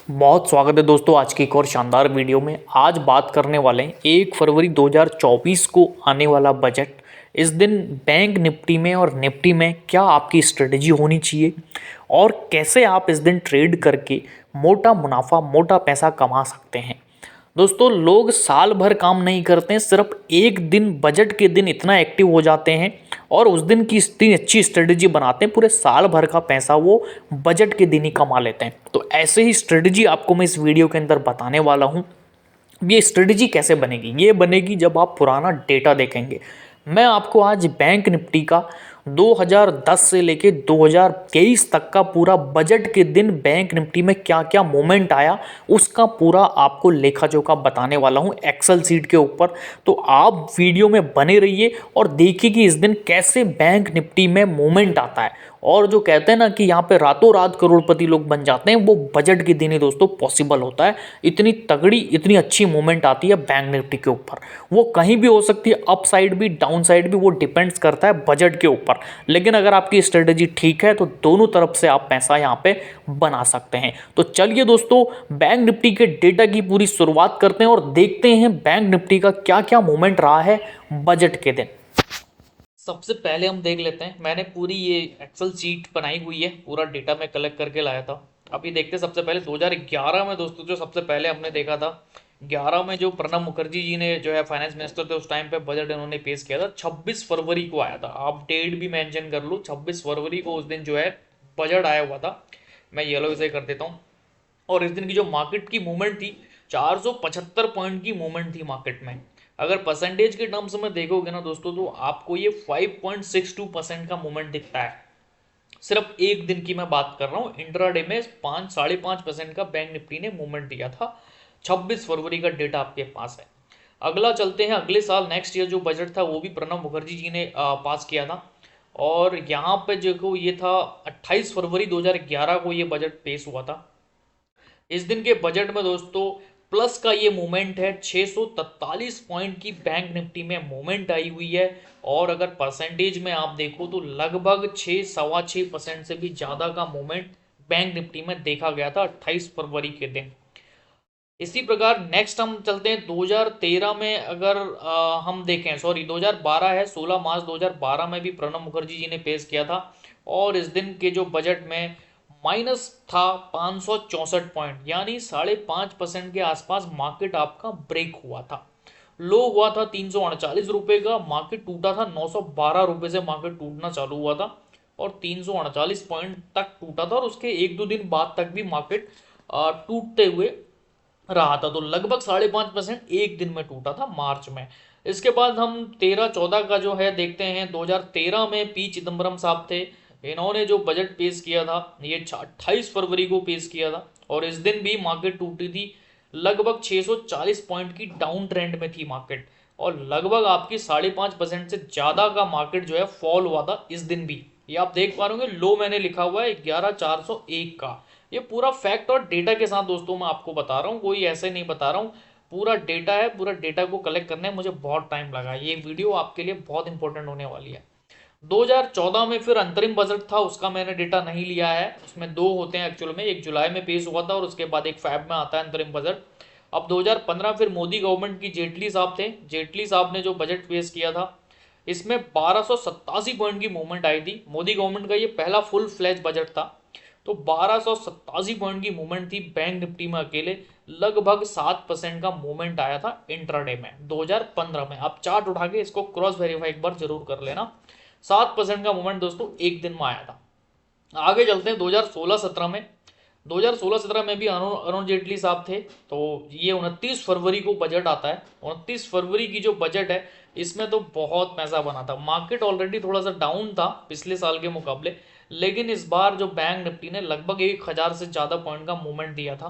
बहुत स्वागत है दोस्तों आज की एक और शानदार वीडियो में। आज बात करने वाले हैं 1 फरवरी 2024 को आने वाला बजट। इस दिन बैंक निफ्टी में और निफ्टी में क्या आपकी स्ट्रेटजी होनी चाहिए और कैसे आप इस दिन ट्रेड करके मोटा मुनाफा मोटा पैसा कमा सकते हैं। दोस्तों लोग साल भर काम नहीं करते हैं, सिर्फ एक दिन बजट के दिन इतना एक्टिव हो जाते हैं और उस दिन की इतनी अच्छी स्ट्रेटजी बनाते हैं, पूरे साल भर का पैसा वो बजट के दिन ही कमा लेते हैं। तो ऐसे ही स्ट्रेटजी आपको मैं इस वीडियो के अंदर बताने वाला हूँ। ये स्ट्रेटजी कैसे बनेगी? ये बनेगी जब आप पुराना डेटा देखेंगे। मैं आपको आज बैंक निफ्टी का 2010 से लेके 2023 तक का पूरा बजट के दिन बैंक निफ्टी में क्या क्या मोमेंट आया उसका पूरा आपको लेखा जोखा बताने वाला हूं एक्सेल सीट के ऊपर। तो आप वीडियो में बने रहिए और देखिए कि इस दिन कैसे बैंक निफ्टी में मोमेंट आता है। और जो कहते हैं ना कि यहाँ पे रातों रात करोड़पति लोग बन जाते हैं, वो बजट के दिन ही दोस्तों पॉसिबल होता है। इतनी तगड़ी इतनी अच्छी मूवमेंट आती है बैंक निफ्टी के ऊपर। वो कहीं भी हो सकती है, अप साइड भी डाउन साइड भी, वो डिपेंड्स करता है बजट के ऊपर। लेकिन अगर आपकी स्ट्रेटजी ठीक है तो दोनों तरफ से आप पैसा यहाँ पे बना सकते हैं। तो चलिए दोस्तों बैंक निफ्टी के डेटा की पूरी शुरुआत करते हैं और देखते हैं बैंक निफ्टी का क्या क्या मूवमेंट रहा है बजट के दिन। सबसे पहले हम देख लेते हैं, मैंने पूरी ये एक्सेल शीट बनाई हुई है, पूरा डेटा मैं कलेक्ट करके लाया था। अभी देखते हैं सबसे पहले 2011 में दोस्तों, जो सबसे पहले हमने देखा था 11 में जो प्रणब मुखर्जी जी ने जो है फाइनेंस मिनिस्टर थे उस टाइम पे बजट इन्होंने पेश किया था। 26 फरवरी को आया था, आप डेट भी मेंशन कर लो, 26 फरवरी को उस दिन जो है बजट आया हुआ था। मैं येलो इसे कर देता हूँ। और इस दिन की जो मार्केट की मूवमेंट थी 475 पॉइंट की मूवमेंट थी मार्केट में। अगर परसेंटेज के टर्म्स में देखोगे ना दोस्तों तो आपको ये 5.62% का मूवमेंट दिखता है। सिर्फ एक दिन की मैं बात कर रहा हूँ, इंट्राडे में 5-5.5% का बैंक निफ्टी ने मूवमेंट दिया था। 26 फरवरी का डेटा आपके पास है। अगला चलते हैं, अगले साल नेक्स्ट ईयर जो बजट था वो भी प्रणब मुखर्जी जी ने पास किया था। और यहाँ पे जो ये था 28 फरवरी 2011 को ये बजट पेश हुआ था। इस दिन के बजट में दोस्तों प्लस का ये मूवमेंट है, 643 पॉइंट की बैंक निफ्टी में मूवमेंट आई हुई है। और अगर परसेंटेज में आप देखो तो लगभग 6-6.25% से भी ज़्यादा का मूवमेंट बैंक निफ्टी में देखा गया था 28 फरवरी के दिन। इसी प्रकार नेक्स्ट हम चलते हैं 2013 में। अगर हम देखें, सॉरी 2012 है, 16 मार्च 2012 में भी प्रणब मुखर्जी जी ने पेश किया था। और इस दिन के जो बजट में माइनस था 564 पॉइंट, यानी 5.5% के आसपास मार्केट आपका ब्रेक हुआ था। लो हुआ था 338 रुपये का, मार्केट टूटा था 912 रुपये से मार्केट टूटना चालू हुआ था और 338 पॉइंट तक टूटा था। और उसके एक दो दिन बाद तक भी मार्केट टूटते हुए रहा था। तो लगभग 5.5% एक दिन में टूटा था मार्च में। इसके बाद हम 13-14 का जो है देखते हैं। 2013 में पी चिदम्बरम साहब थे, इन्होंने जो बजट पेश किया था ये 28 फरवरी को पेश किया था। और इस दिन भी मार्केट टूटी थी, लगभग 640 पॉइंट की डाउन ट्रेंड में थी मार्केट। और लगभग आपकी 5.5% से ज़्यादा का मार्केट जो है फॉल हुआ था इस दिन भी। ये आप देख पा रहे होंगे, लो मैंने लिखा हुआ है 11,401 का। ये पूरा फैक्ट और डेटा के साथ दोस्तों मैं आपको बता रहा हूँ, कोई ऐसे नहीं बता रहा हूँ, पूरा डेटा है। पूरा डेटा को कलेक्ट करने में मुझे बहुत टाइम लगा। ये वीडियो आपके लिए बहुत इंपॉर्टेंट होने वाली है। 2014 में फिर अंतरिम बजट था, उसका मैंने डेटा नहीं लिया है। उसमें दो होते हैं एक्चुअल में, एक जुलाई में पेश हुआ था और उसके बाद एक फैब में आता है अंतरिम बजट। अब 2015 फिर मोदी गवर्नमेंट की जेटली साहब थे, जेटली साहब ने जो बजट पेश किया था इसमें 1287 पॉइंट की मूवमेंट आई थी। मोदी गवर्नमेंट का ये पहला फुल फ्लैज बजट था। तो 1287 पॉइंट की मूवमेंट थी बैंक निफ्टी में अकेले। लगभग 7% का मूवमेंट आया था इंट्राडे में 2015 में। आप चार्ट उठा के इसको क्रॉस वेरीफाई एक बार जरूर कर लेना। 7% का मूवमेंट दोस्तों एक दिन में आया था। आगे चलते हैं 2016-17 में। 2016-17 में भी अरुण जेटली साहब थे। तो ये 29 फरवरी को बजट आता है। 29 फरवरी की जो बजट है इसमें तो बहुत पैसा बना था। मार्केट ऑलरेडी थोड़ा सा डाउन था पिछले साल के मुकाबले, लेकिन इस बार जो बैंक निफ्टी ने लगभग 1000 से ज़्यादा पॉइंट का मूवमेंट दिया था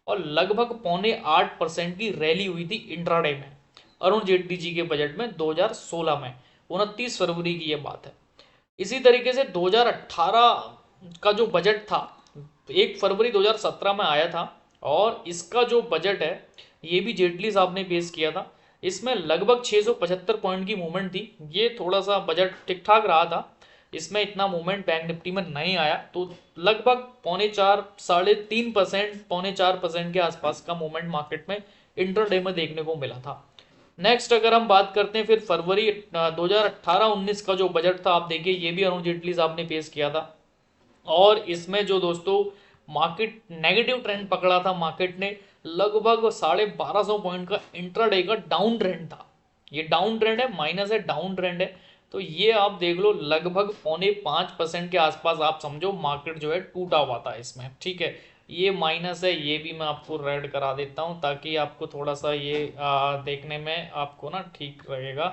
और लगभग 7.25% की रैली हुई थी इंट्राडे में अरुण जेटली जी के बजट में 2016 में। 29 फरवरी की ये बात है। इसी तरीके से 2018 का जो बजट था 1 फरवरी 2017 में आया था और इसका जो बजट है ये भी जेटली साहब ने पेश किया था। इसमें लगभग 675 पॉइंट की मूवमेंट थी। ये थोड़ा सा बजट ठीक ठाक रहा था। इसमें इतना मूवमेंट बैंक निफ्टी में नहीं आया, तो लगभग 3.25 3.5% 4.25% के आसपास का मूवमेंट मार्केट में इंट्राडे में देखने को मिला था। नेक्स्ट अगर हम बात करते हैं फिर फरवरी 2018-19 का जो बजट था, आप देखिए ये भी अरुण जेटली साहब ने पेश किया था, और इसमें जो दोस्तों मार्केट नेगेटिव ट्रेंड पकड़ा था, मार्केट ने लगभग 1250 पॉइंट का इंट्राडे का डाउन ट्रेंड था। ये डाउन ट्रेंड है, माइनस है, डाउन ट्रेंड है, तो ये आप देख लो लगभग 4.5% के आसपास आप समझो मार्केट जो है टूटा हुआ था इसमें, ठीक है। ये माइनस है, ये भी मैं आपको रेड करा देता हूँ ताकि आपको थोड़ा सा ये देखने में आपको ना ठीक रहेगा,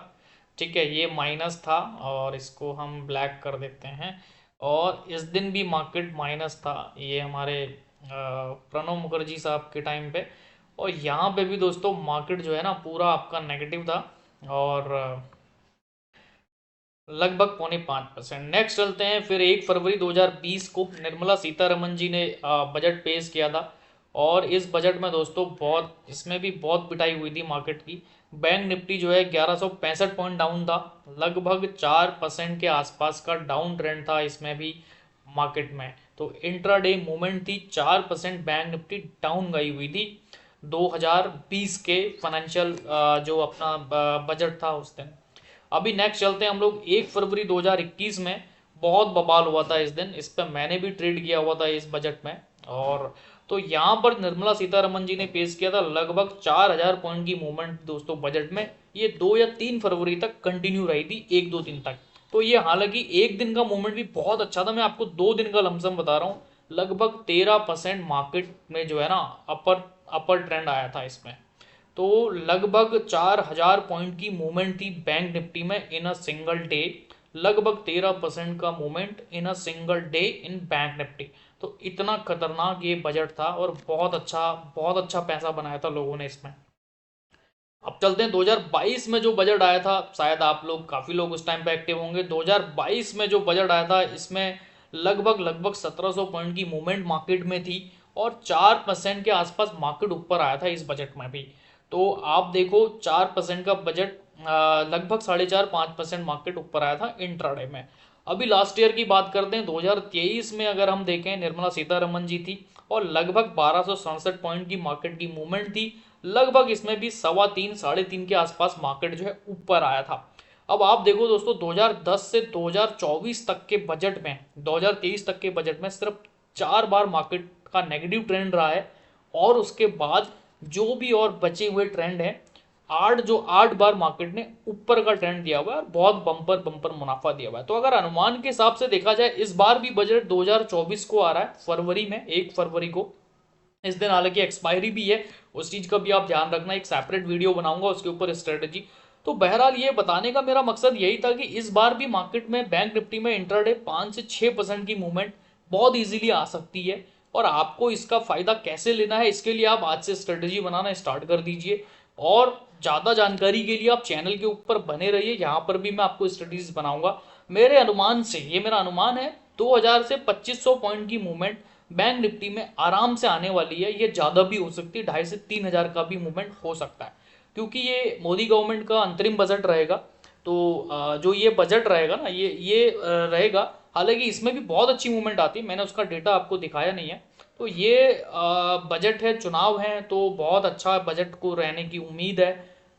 ठीक है। ये माइनस था और इसको हम ब्लैक कर देते हैं, और इस दिन भी मार्केट माइनस था, ये हमारे प्रणब मुखर्जी साहब के टाइम पे, और यहाँ पे भी दोस्तों मार्केट जो है ना पूरा आपका नेगेटिव था, और लगभग 4.5%। नेक्स्ट चलते हैं फिर 1 फरवरी 2020 को निर्मला सीतारमन जी ने बजट पेश किया था, और इस बजट में दोस्तों बहुत इसमें भी बहुत पिटाई हुई थी मार्केट की। बैंक निफ्टी जो है 1165 पॉइंट डाउन था, लगभग 4% के आसपास का डाउन ट्रेंड था इसमें भी मार्केट में, तो इंट्राडे मूवमेंट थी 4% बैंक निफ्टी डाउन गई हुई थी 2020 के फाइनेंशियल जो अपना बजट था उस दिन। अभी नेक्स्ट चलते हैं हम लोग 1 फरवरी 2021 में, बहुत बवाल हुआ था इस दिन, इस पर मैंने भी ट्रेड किया हुआ था इस बजट में, और तो यहाँ पर निर्मला सीतारमन जी ने पेश किया था लगभग 4000 पॉइंट की मूवमेंट दोस्तों बजट में। ये 2 या 3 फरवरी तक कंटिन्यू रही थी, 1-2 दिन तक। तो ये हालांकि एक दिन का मूवमेंट भी बहुत अच्छा था, मैं आपको 2 दिन का लमसम बता रहा हूँ, लगभग 13% मार्केट में जो है ना अपर ट्रेंड आया था इसमें। तो लगभग 4000 पॉइंट की मूवमेंट थी बैंक निफ्टी में इन अ सिंगल डे, लगभग 13% का movement in a single day in bank Nifty. तो इतना खतरनाक ये बजट था, और बहुत अच्छा पैसा बनाया था लोगों ने इसमें। अब चलते हैं 2022 में जो बजट आया था, शायद आप लोग काफ़ी लोग उस टाइम पे एक्टिव होंगे। 2022 में जो बजट आया था इसमें लगभग 1700 पॉइंट की मूवमेंट मार्केट में थी, और 4% के आसपास मार्केट ऊपर आया था इस बजट में भी। तो आप देखो 4% का बजट, लगभग 4.5-5% मार्केट ऊपर आया था इंट्राडे में। अभी लास्ट ईयर की बात करते हैं 2023 में, अगर हम देखें निर्मला सीतारमन जी थी, और लगभग 1267 पॉइंट की मार्केट की मूवमेंट थी, लगभग इसमें भी 3.25-3.5 के आसपास मार्केट जो है ऊपर आया था। अब आप देखो दोस्तों 2010 से 2024 तक के बजट में, 2023 तक के बजट में सिर्फ 4 बार मार्केट का नेगेटिव ट्रेंड रहा है, और उसके बाद जो भी और बचे हुए ट्रेंड हैं 8 बार मार्केट ने ऊपर का ट्रेंड दिया हुआ है, और बहुत बम्पर मुनाफा दिया हुआ है। तो अगर अनुमान के हिसाब से देखा जाए, इस बार भी बजट 2024 को आ रहा है फरवरी में, 1 फरवरी को। इस दिन हालांकि एक्सपायरी भी है, उस चीज़ का भी आप ध्यान रखना, एक सेपरेट वीडियो बनाऊंगा उसके ऊपर स्ट्रेटजी। तो बहरहाल ये बताने का मेरा मकसद यही था कि इस बार भी मार्केट में बैंक निफ्टी में इंट्राडे 5 से 6% की मूवमेंट बहुत इजीली आ सकती है, और आपको इसका फायदा कैसे लेना है इसके लिए आप आज से स्ट्रेटजी बनाना स्टार्ट कर दीजिए। और ज़्यादा जानकारी के लिए आप चैनल के ऊपर बने रहिए, यहाँ पर भी मैं आपको स्ट्रेटजीज बनाऊंगा। मेरे अनुमान से, ये मेरा अनुमान है, 2000 से 2500 पॉइंट की मूवमेंट बैंक निफ्टी में आराम से आने वाली है। ये ज़्यादा भी हो सकती है, 2500 से 3000 का भी मूवमेंट हो सकता है, क्योंकि ये मोदी गवर्नमेंट का अंतरिम बजट रहेगा। तो जो ये बजट रहेगा ना, ये रहेगा, हालांकि इसमें भी बहुत अच्छी मूवमेंट आती है, मैंने उसका डेटा आपको दिखाया नहीं है। तो ये बजट है, चुनाव है, तो बहुत अच्छा बजट को रहने की उम्मीद है।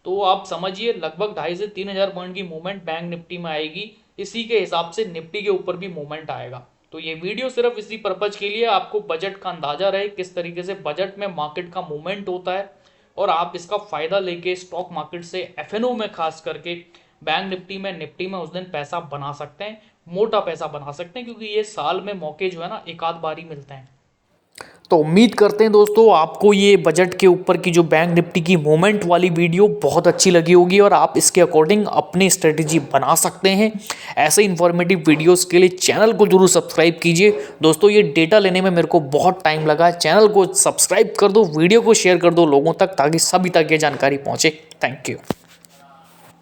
तो आप समझिए लगभग 2500 से 3000 पॉइंट की मूवमेंट बैंक निफ्टी में आएगी, इसी के हिसाब से निफ्टी के ऊपर भी मूवमेंट आएगा। तो ये वीडियो सिर्फ इसी पर्पज के लिए, आपको बजट का अंदाजा रहे किस तरीके से बजट में मार्केट का मूवमेंट होता है, और आप इसका फायदा लेके स्टॉक मार्केट से एफएनओ में खास करके बैंक निफ्टी में उस दिन पैसा बना सकते हैं, मोटा पैसा बना सकते हैं, क्योंकि ये साल में मौके जो है ना एक आध बार ही मिलते हैं। तो उम्मीद करते हैं दोस्तों आपको ये बजट के ऊपर की जो बैंक निफ्टी की मूवमेंट वाली वीडियो बहुत अच्छी लगी होगी, और आप इसके अकॉर्डिंग अपनी स्ट्रेटेजी बना सकते हैं। ऐसे इन्फॉर्मेटिव वीडियोस के लिए चैनल को जरूर सब्सक्राइब कीजिए। दोस्तों ये डेटा लेने में मेरे को बहुत टाइम लगा, चैनल को सब्सक्राइब कर दो, वीडियो को शेयर कर दो लोगों तक, ताकि सभी तक ये जानकारी पहुँचे। Thank you.